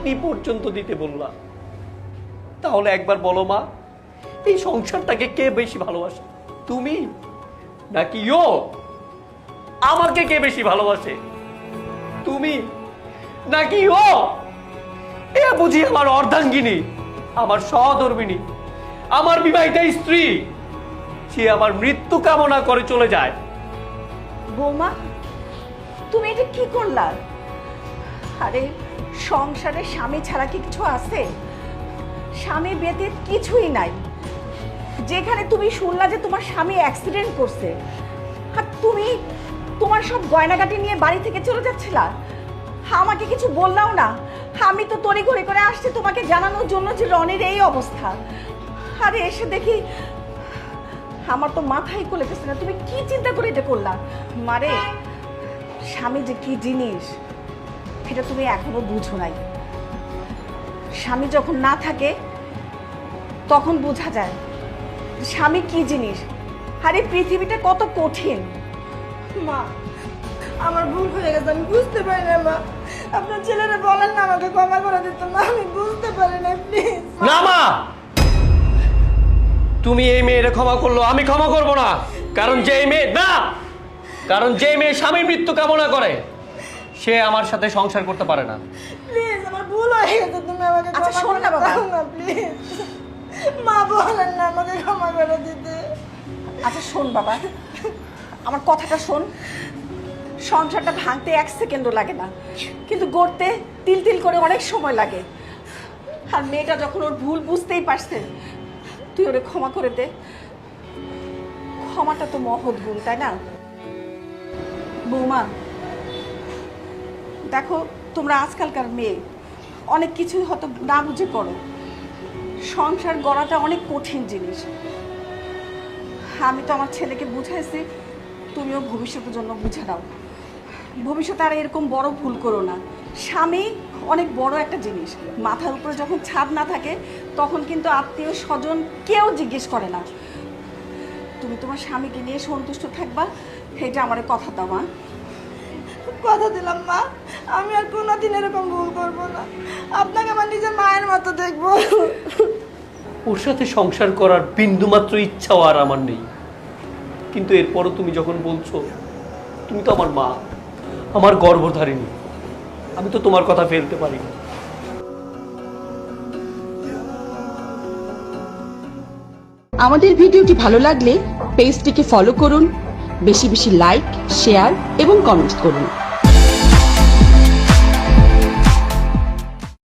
Kidney পর্যন্ত দিতে বললা। তাহলে একবার বলো মা, এই সংসারটাকে কে বেশি ভালোবাসে, তুমি নাকি ও? আমাকে কে বেশি ভালোবাসে, তুমি নাকি ও? এ বুঝি আমার অর্ধাঙ্গিনী, আমার সহধর্মিনী, আমার বিবাহিতা স্ত্রী, সে আমার মৃত্যু কামনা করে চলে যায়। বৌমা, তুমি এটা কি করলা? আরে সংসারে স্বামী ছাড়া কি কিছু আছে? স্বামী ব্যতীত কিছুই নাই। যেখানে তুমি শুনলা যে তোমার স্বামী অ্যাক্সিডেন্ট করছে, আর তুমি তোমার সব গয়নাগাটি নিয়ে বাড়ি থেকে চলে যাচ্ছিলা, আমাকে কিছু বললাও না। আমি তো তড়িঘড়ি করে আসছি তোমাকে জানানোর জন্য যে রনির এই অবস্থা। আরে এসে দেখি আমার তো মাথায় খুলেতেছে না। তুমি কি চিন্তা করে এটা করলা? মারে, স্বামী যে কি জিনিস এটা তুমি এখনো বুঝো নাই। স্বামী যখন না থাকে তখন বোঝা যায় স্বামী কি জিনিস। আরে পৃথিবীটা কত কঠিন। মা, আমার ভুল হয়ে গেছে, আমি বুঝতে পারি না। মা, আপনার ছেলেরা বলেন না আমাকে ক্ষমা করে দিত। মা, আমি বুঝতে পারি না, প্লিজ। না মা, তুমি এই মেয়ের ক্ষমা করলো, আমি ক্ষমা করব না। কারণ যে মেয়ে না, কারণ যে মেয়ে স্বামীর মৃত্যু কামনা করে সে আমার সাথে সংসার করতে পারে না। প্লিজ, আমার ভুল হয়ে গেছে, তুমি আমাকে আচ্ছা, ক্ষমা শোন করে না বাবা। দাও না, প্লিজ। মা, বলেন না আমাকে ক্ষমা করে দিতে। আচ্ছা শোন বাবা, আমার কথাটা শোন। সংসারটা ভাঙতে 1 সেকেন্ডও লাগে না, কিন্তু গড়তে তিল তিল করে অনেক সময় লাগে। আর মেয়েটা যখন ওর ভুল বুঝতেই পারছে, তুই ওরে ক্ষমা করে দে। ক্ষমাটা তো মহৎ গুণ, তাই না? বৌমা দেখো, তোমরা আজকালকার মেয়ে অনেক কিছুই হয়তো না বুঝে করো। সংসার গড়াটা অনেক কঠিন জিনিস। আমি তো আমার ছেলেকে বুঝাইছি, তুমিও ভবিষ্যতের জন্য বুঝে নাও। ভবিষ্যতে আর এরকম বড় ভুল করো না। স্বামী অনেক বড় একটা জিনিস। মাথার উপরে যখন ছাদ না থাকে তখন কিন্তু আত্মীয় স্বজন কেউ জিজ্ঞেস করে না। তুমি তোমার স্বামীকে নিয়ে সন্তুষ্ট থাকবা, এটা আমার কথা দাও মা। কথা দিলাম মা, আমি আর কোনোদিন এরকম ভুল করবো না। আপনাকে আমার নিজের মায়ের মতো দেখবো। ওর সাথে সংসার করার বিন্দুমাত্র ইচ্ছাও আর আমার নেই। কিন্তু এরপরও তুমি যখন বলছো, তুমি তো আমার মা, আমার গর্ভধারিণী, আমি তো তোমার কথা ফেলতে পারি না। আমাদের ভিডিওটি ভালো লাগলে পেজটিকে ফলো করুন, বেশি বেশি লাইক, শেয়ার এবং কমেন্ট করুন।